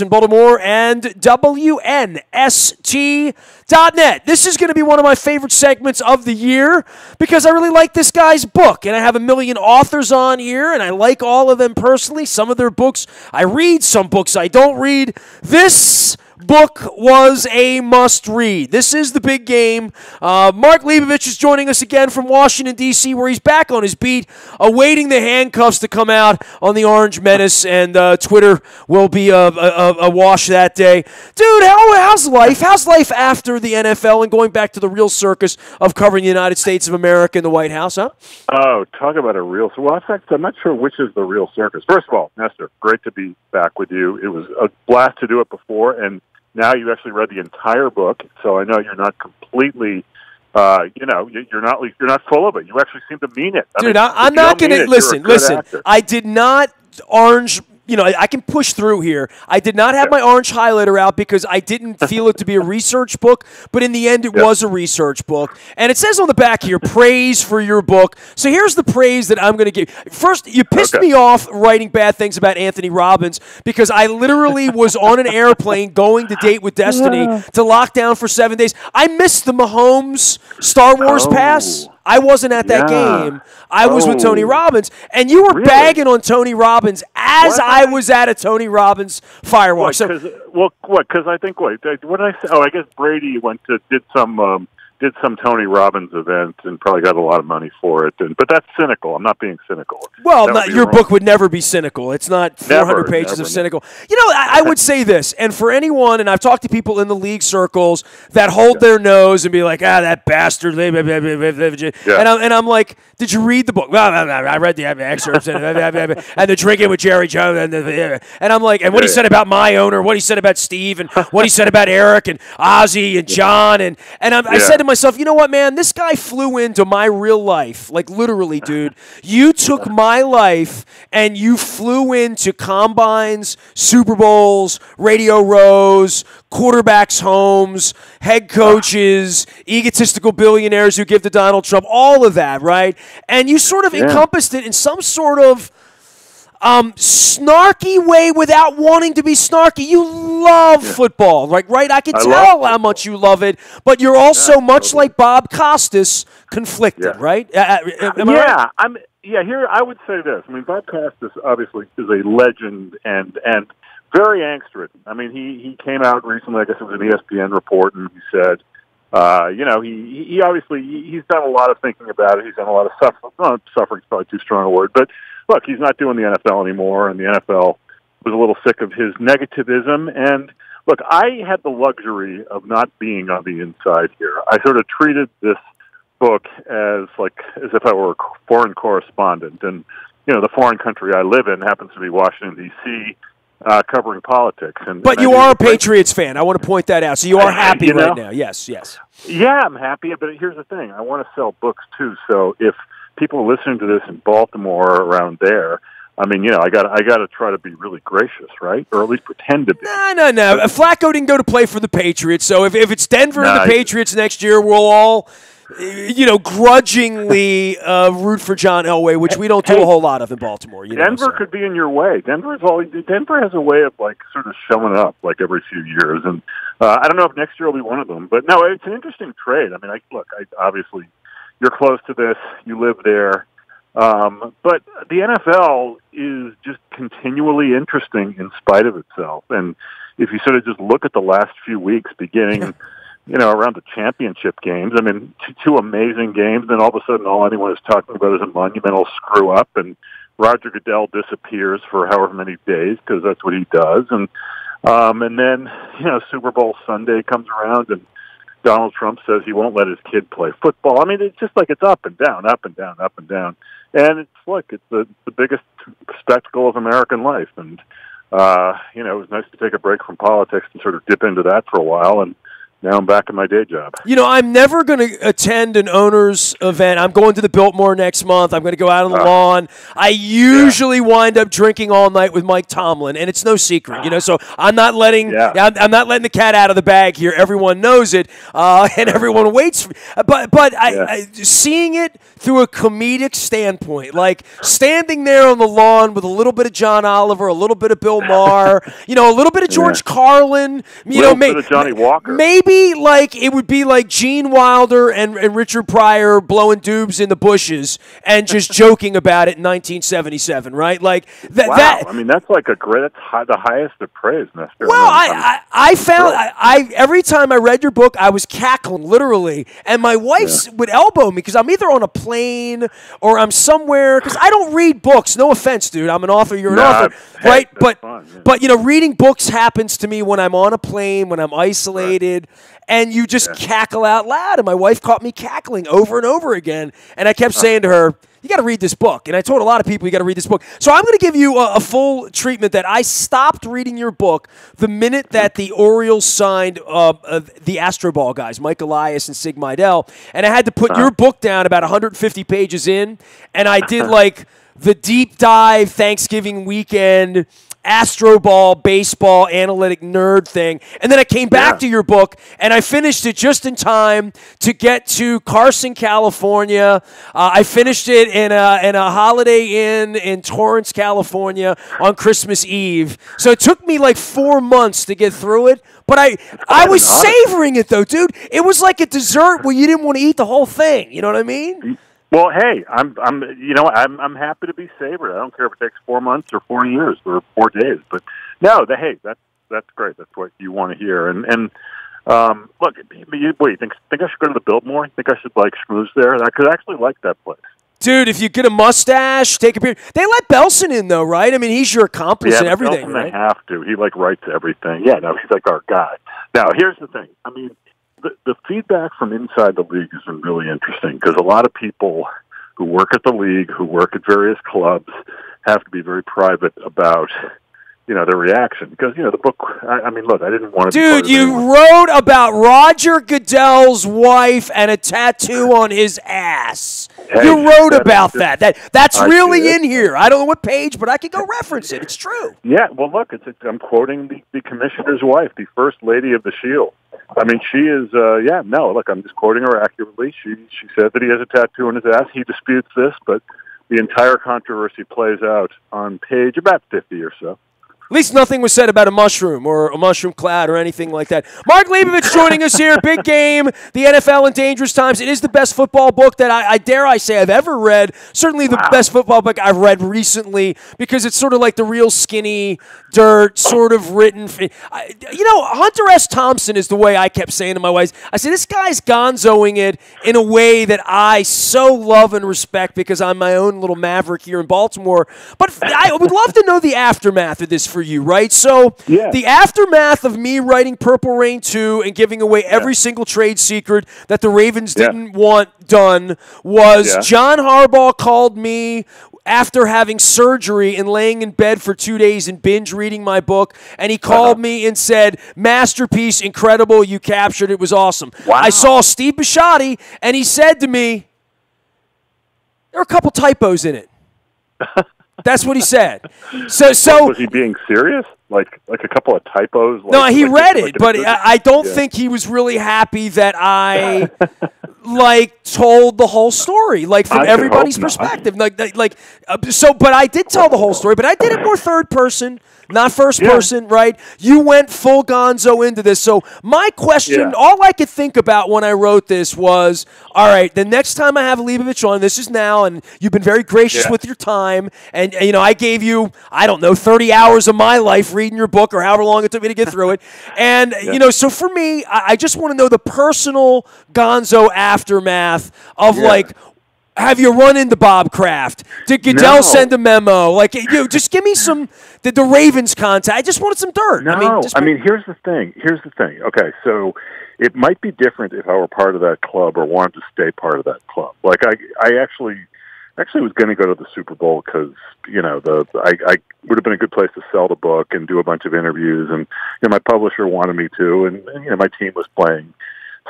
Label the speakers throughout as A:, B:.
A: In Baltimore and WNST.net. This is going to be one of my favorite segments of the year because I really like this guy's book, and I have a million authors on here, and I like all of them personally. Some of their books I read, some books I don't read. This book was a must-read. This is The Big Game. Mark Leibovich is joining us again from Washington, D.C., where he's back on his beat, awaiting the handcuffs to come out on the Orange Menace, and Twitter will be a wash that day. Dude, how's life? How's life after the NFL and going back to the real circus of covering the United States of America in the White House, huh?
B: Oh, talk about a real... Well, in fact, I'm not sure which is the real circus. First of all, Nestor, great to be back with you. It was a blast to do it before, and now you actually read the entire book, so I know you're not completely, you're not full of it. You actually seem to mean it.
A: Dude, I'm not going to listen. I did not orange. I can push through here. I did not have my orange highlighter out because I didn't feel it to be a research book, but in the end it was a research book. And it says on the back here, praise for your book. So here's the praise that I'm going to give. First, you pissed me off writing bad things about Anthony Robbins because I literally was on an airplane going to Date with Destiny to lock down for 7 days. I missed the Mahomes Star Wars pass. I wasn't at that game. I was with Tony Robbins, and you were bagging on Tony Robbins as I was at a Tony Robbins fireworks.
B: Because I think what did I say? Oh, I guess Brady did some Tony Robbins event and probably got a lot of money for it. But that's cynical. I'm not being cynical.
A: Well, your book would never be cynical. It's not 400 pages of cynical. I would say this, and for anyone, and I've talked to people in the league circles that hold their nose and be like, that bastard. And I'm like, did you read the book? Well, I read the excerpts and the drinking with Jerry Jones. And I'm like, and what he said about my owner, what he said about Steve, and what he said about Eric and Ozzy and John. And I said to myself, you know what, man? This guy flew into my real life. Like, literally, dude. You took my life and you flew into combines, Super Bowls, radio rows, quarterbacks' homes, head coaches, egotistical billionaires who give to Donald Trump, all of that, right? And you sort of encompassed it in some sort of snarky way without wanting to be snarky. You love football, right? I can tell how much you love it, but you're also much like Bob Costas, conflicted, right? Am I right?
B: Here I would say this. I mean, Bob Costas obviously is a legend and very angst-ridden. I mean, he came out recently, I guess it was an ESPN report, and he said, he obviously he's done a lot of thinking about it. He's done a lot of suffering. Suffering's probably too strong a word, but look, he's not doing the NFL anymore, and the NFL was a little sick of his negativism. And look, I had the luxury of not being on the inside here. I sort of treated this book as if I were a foreign correspondent, and the foreign country I live in happens to be Washington D.C. Covering politics.
A: But you are a Patriots fan. I want to point that out. So you are happy right now. Yes.
B: Yeah, I'm happy. But here's the thing: I want to sell books too. So if people are listening to this in Baltimore or around there, I mean, I got to try to be really gracious, right? Or at least pretend to be.
A: No. Flacco didn't go to play for the Patriots, so if it's Denver and the Patriots next year, we'll all, grudgingly root for John Elway, which we don't do a whole lot of in Baltimore.
B: Denver could be in your way. Denver has a way of sort of showing up every few years, and I don't know if next year will be one of them. But no, it's an interesting trade. I mean, obviously you're close to this, you live there. But the NFL is just continually interesting in spite of itself. And if you sort of just look at the last few weeks, beginning, around the championship games, I mean, two amazing games, then all of a sudden all anyone is talking about is a monumental screw-up, and Roger Goodell disappears for however many days because that's what he does. And then, Super Bowl Sunday comes around, and Donald Trump says he won't let his kid play football. I mean, it's just it's up and down, up and down, up and down. And it's the biggest spectacle of American life. And, it was nice to take a break from politics and sort of dip into that for a while. And now I'm back in my day job.
A: You know, I'm never going to attend an owner's event. I'm going to the Biltmore next month. I'm going to go out on the lawn. I usually wind up drinking all night with Mike Tomlin, and it's no secret, you know. So I'm not letting I'm not letting the cat out of the bag here. Everyone knows it, and everyone waits. But I seeing it through a comedic standpoint, like standing there on the lawn with a little bit of John Oliver, a little bit of Bill Maher, you know, a little bit of George Carlin, you know,
B: maybe Johnny Walker.
A: Maybe like it would be like Gene Wilder and Richard Pryor blowing doobs in the bushes and just joking about it in 1977, right? Like that.
B: Wow.
A: That
B: I mean, that's like the highest of praise, Nestor.
A: Well, I found every time I read your book, I was cackling literally, and my wife would elbow me because I'm either on a plane or I'm somewhere because I don't read books. No offense, dude. I'm an author. You're an author, right? But you know, reading books happens to me when I'm on a plane, when I'm isolated. Right. And you just cackle out loud. And my wife caught me cackling over and over again. And I kept saying to her, you got to read this book. And I told a lot of people, you got to read this book. So I'm going to give you a full treatment that I stopped reading your book the minute that the Orioles signed the Astro Ball guys, Mike Elias and Sig Mejdal. And I had to put your book down about 150 pages in. And I did like the deep dive Thanksgiving weekend Astro Ball, baseball, analytic nerd thing. And then I came back to your book, and I finished it just in time to get to Carson, California. I finished it in a Holiday Inn in Torrance, California on Christmas Eve. So it took me like 4 months to get through it. But I was savoring it, though, dude. It was like a dessert where you didn't want to eat the whole thing. You know what I mean?
B: Well, hey, I'm happy to be savored. I don't care if it takes 4 months or 4 years or 4 days. But no, that's great. That's what you want to hear. And look, think I should go to the Biltmore? Think I should like schmooze there? I could actually like that place.
A: Dude, if you get a mustache, take a beer. They let Belson in, though, right? I mean, he's your accomplice and everything,
B: Belson,
A: right?
B: They have to. He like writes everything. Yeah, no, he's like our guy. Now, here's the thing. I mean, the feedback from inside the league has been really interesting because a lot of people who work at the league, who work at various clubs, have to be very private about, you know, their reaction. Because, you know, the book, I mean, look, I didn't want to
A: Dude, you wrote about Roger Goodell's wife and a tattoo on his ass. Hey, you wrote about that. That's really in here. I don't know what page, but I can go reference it. It's true.
B: Yeah, well, look, I'm quoting the commissioner's wife, the first lady of the Shield. I mean, she is, look, I'm just quoting her accurately. She said that he has a tattoo on his ass. He disputes this, but the entire controversy plays out on page about 50 or so.
A: At least nothing was said about a mushroom or a mushroom cloud or anything like that. Mark Leibovich joining us here. Big Game, the NFL in Dangerous Times. It is the best football book that I dare I say I've ever read. Certainly the best football book I've read recently because it's sort of like the real skinny dirt, sort of written. You know, Hunter S. Thompson is the way I kept saying to my wife. I said, this guy's gonzoing it in a way that I so love and respect because I'm my own little maverick here in Baltimore. But I would love to know the aftermath of this for you, right? So the aftermath of me writing Purple Rain 2 and giving away every single trade secret that the Ravens didn't want done was John Harbaugh called me after having surgery and laying in bed for 2 days and binge reading my book, and he called me and said, masterpiece, incredible, you captured it, was awesome. Wow. I saw Steve Bisciotti, and he said to me, there are a couple typos in it. That's what he said. So
B: was he being serious? Like a couple of typos?
A: No, he read it, but I don't think he was really happy that I told the whole story, from everybody's perspective. But I did tell the whole story, but I did it more third person, not first person, right? You went full gonzo into this. So my question, all I could think about when I wrote this was, all right, the next time I have Leibovich on, this is now, and you've been very gracious with your time, and you know, I gave you, 30 hours of my life reading your book or however long it took me to get through it. And, you know, so for me, I just want to know the personal gonzo aftermath of have you run into Bob Kraft? Did Goodell send a memo? Just give me some the Ravens contact. I just wanted some dirt.
B: No, I mean, here's the thing. Okay, so it might be different if I were part of that club or wanted to stay part of that club. I actually actually was going to go to the Super Bowl because, I would have been a good place to sell the book and do a bunch of interviews. And, my publisher wanted me to, and my team was playing.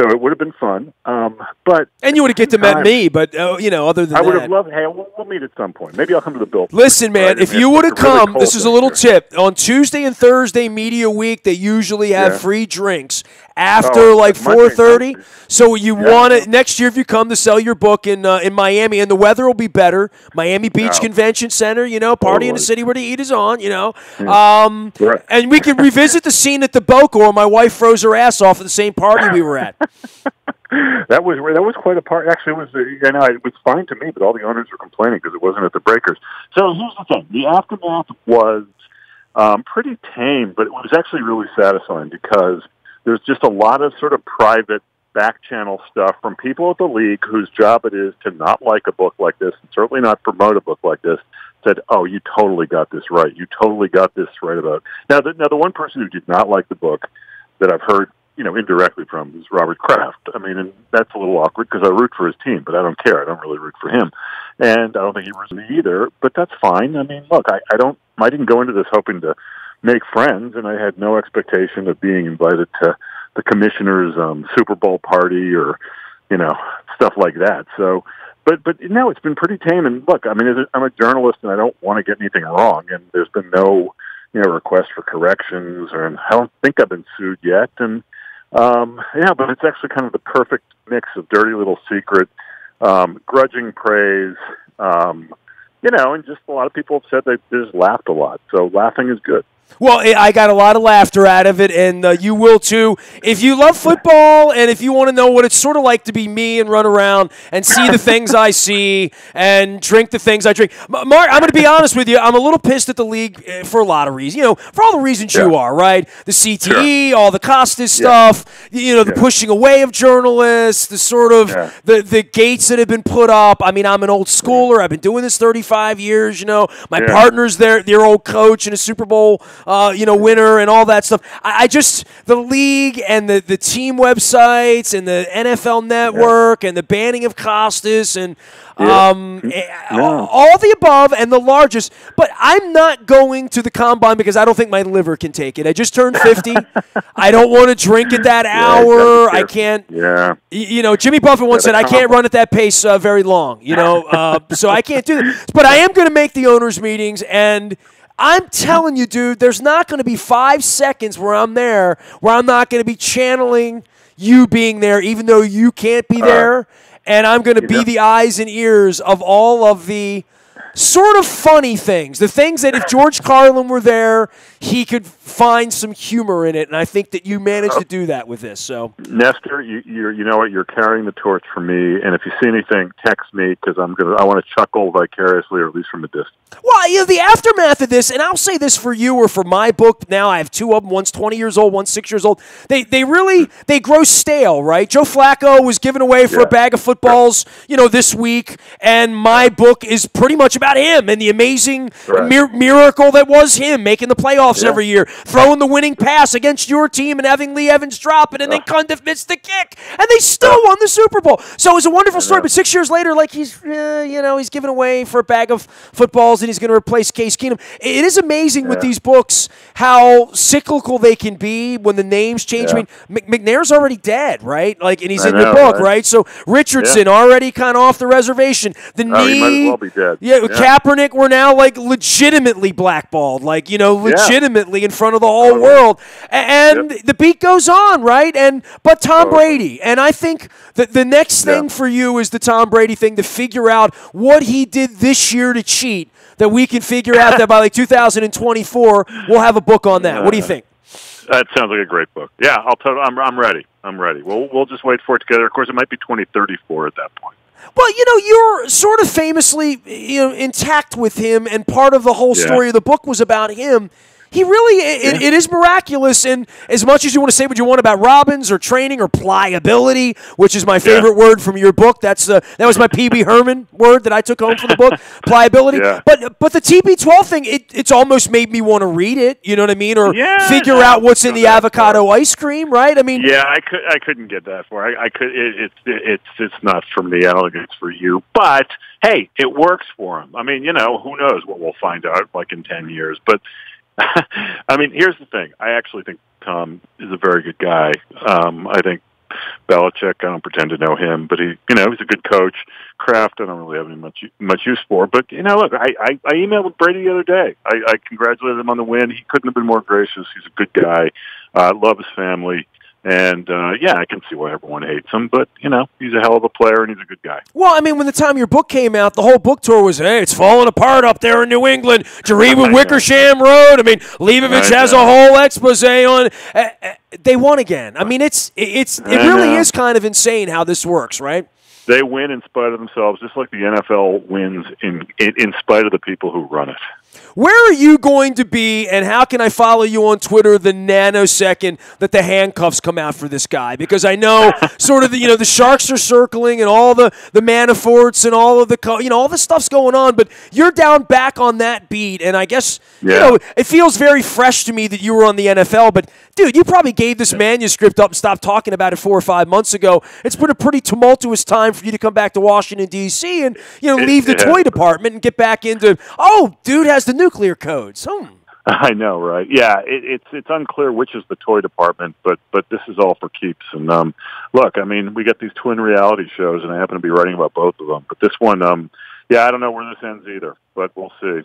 B: So it would have been fun. And
A: you would have get to met me, but, other than that.
B: I would have loved, hey, we'll meet at some point. Maybe I'll come to the Bill.
A: Listen, man, if you would have come, this is a little tip. On Tuesday and Thursday Media Week, they usually have free drinks after 4:30. So you want it next year if you come to sell your book in Miami, and the weather will be better. Miami Beach Convention Center, party in the city where the heat is on, and we can revisit the scene at the Boca where my wife froze her ass off at the same party we were at.
B: That was quite a part. Actually, it was fine to me, but all the owners were complaining because it wasn't at the Breakers. So here's the thing: the aftermath was pretty tame, but it was actually really satisfying because there's just a lot of sort of private back-channel stuff from people at the league whose job it is to not like a book like this and certainly not promote a book like this. Said, "Oh, you totally got this right. You totally got this right about." Now, the one person who did not like the book that I've heard, indirectly from is Robert Kraft. I mean, and that's a little awkward because I root for his team, but I don't care. I don't really root for him. And I don't think he roots for me either, but that's fine. I mean, look, I didn't go into this hoping to make friends, and I had no expectation of being invited to the commissioner's Super Bowl party or, stuff like that. So, but no, it's been pretty tame. And look, I mean, I'm a journalist and I don't want to get anything wrong. And there's been no, request for corrections, or I don't think I've been sued yet. And, but it's actually kind of the perfect mix of dirty little secret, grudging praise, and just a lot of people have said they just laughed a lot. So laughing is good.
A: Well, I got a lot of laughter out of it, and you will too. If you love football and if you want to know what it's sort of like to be me and run around and see the things I see and drink the things I drink. Mark, I'm going to be honest with you. I'm a little pissed at the league for a lot of reasons. For all the reasons you are, right? The CTE, all the Costas stuff, the pushing away of journalists, the sort of the gates that have been put up. I mean, I'm an old schooler. I've been doing this 35 years, My partner's their old coach and a Super Bowl winner and all that stuff. I just, the league and the team websites and the NFL Network and the banning of Costas and all the above and the largest. But I'm not going to the combine because I don't think my liver can take it. I just turned 50. I don't want to drink at that hour. I can't.
B: Yeah.
A: Jimmy Buffett once said, I can't run at that pace very long, so I can't do that. But I am going to make the owners' meetings, and I'm telling you, dude, there's not going to be 5 seconds where I'm there where I'm not going to be channeling you being there, even though you can't be there. And I'm going to be the eyes and ears of all of the sort of funny things, the things that if George Carlin were there, he could find some humor in it, and I think that you managed to do that with this. So,
B: Nestor, you know what? You're carrying the torch for me, and if you see anything, text me because I want to chuckle vicariously, or at least from a distance.
A: Well, the aftermath of this, and I'll say this for you or for my book. Now I have 2 of them. One's 20 years old, one's 6 years old. They grow stale, right? Joe Flacco was given away for a bag of footballs, this week, and my book is pretty much about him and the amazing miracle that was him making the playoffs every year, throwing the winning pass against your team and having Lee Evans drop it, and then Cundiff missed the kick, and they still won the Super Bowl. So it was a wonderful story, but 6 years later, he's given away for a bag of footballs, and he's going to replace Case Keenum. It is amazing with these books how cyclical they can be when the names change. I mean, McNair's already dead, right? And he's in the book, right? So Richardson already kind of off the reservation. The knee,
B: he might as well be dead.
A: Kaepernick, we're now legitimately blackballed, legitimately in front of the whole world. And the beat goes on, right? But Tom Brady, and I think that the next thing for you is the Tom Brady thing, to figure out what he did this year to cheat, that we can figure out that by 2024 we'll have a book on that. What do you think?
B: That sounds like a great book. Yeah, I'm ready. I'm ready. We'll just wait for it together. Of course, it might be 2034 at that point.
A: Well, you're sort of famously intact with him, and part of the whole story of the book was about him. He really, it is miraculous. And as much as you want to say what you want about Robbins or training or pliability, which is my favorite word from your book, that was my PB Herman word that I took home from the book, pliability.
B: Yeah.
A: But the TB12 thing, it's almost made me want to read it. You know what I mean? Or figure out what's in the avocado ice cream, right? I mean,
B: I couldn't get that far. I could. It's not for me. I don't think it's for you. But hey, it works for him. I mean, who knows what we'll find out like in 10 years. But I mean, here's the thing. I actually think Tom is a very good guy. I think Belichick, I don't pretend to know him, but he's a good coach. Kraft, I don't really have any much use for. But, look, I emailed with Brady the other day. I congratulated him on the win. He couldn't have been more gracious. He's a good guy. Love his family. And, I can see why everyone hates him, but, he's a hell of a player and he's a good guy.
A: Well, I mean, when the time your book came out, the whole book tour was, hey, it's falling apart up there in New England. Jareba Wickersham Road. I mean, Leibovich has a whole expose on. They won again. I mean, it really is kind of insane how this works, right?
B: They win in spite of themselves, just like the NFL wins in spite of the people who run it.
A: Where are you going to be, and how can I follow you on Twitter the nanosecond that the handcuffs come out for this guy? Because I know sort of the Sharks are circling and all the Manaforts and all of all the stuff's going on, but you're down back on that beat, and I guess it feels very fresh to me that you were on the NFL, but dude, you probably gave this manuscript up and stopped talking about it 4 or 5 months ago. It's been a pretty tumultuous time for you to come back to Washington, D.C. and leave the toy department and get back into, dude has the nuclear codes.
B: I know, right? Yeah, it's unclear which is the toy department, but this is all for keeps. And look, I mean, we got these twin reality shows, and I happen to be writing about both of them. But this one, I don't know where this ends either, but we'll see.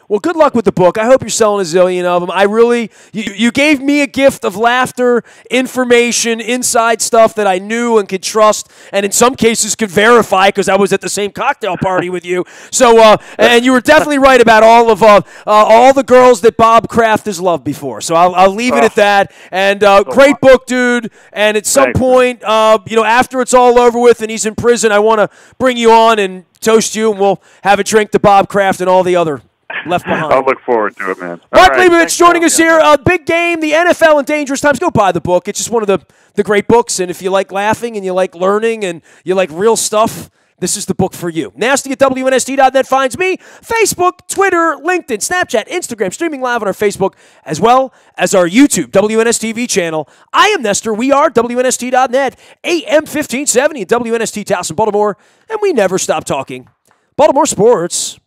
A: Well, good luck with the book. I hope you're selling a zillion of them. I really, you gave me a gift of laughter, information, inside stuff that I knew and could trust, and in some cases could verify because I was at the same cocktail party with you. So, and you were definitely right about all the girls that Bob Kraft has loved before. So I'll leave it at that. And great book, dude. And at some point, after it's all over with and he's in prison, I want to bring you on and toast you, and we'll have a drink to Bob Kraft and all the other left behind.
B: I'll look forward to it, man.
A: Mark Leibovich joining us here. Big Game, the NFL in Dangerous Times. Go buy the book. It's just one of the great books, and if you like laughing and you like learning and you like real stuff, this is the book for you. Nasty at WNST.net finds me. Facebook, Twitter, LinkedIn, Snapchat, Instagram, streaming live on our Facebook, as well as our YouTube, WNSTV channel. I am Nestor. We are WNST.net, AM 1570 at WNST Towson, Baltimore, and we never stop talking Baltimore sports.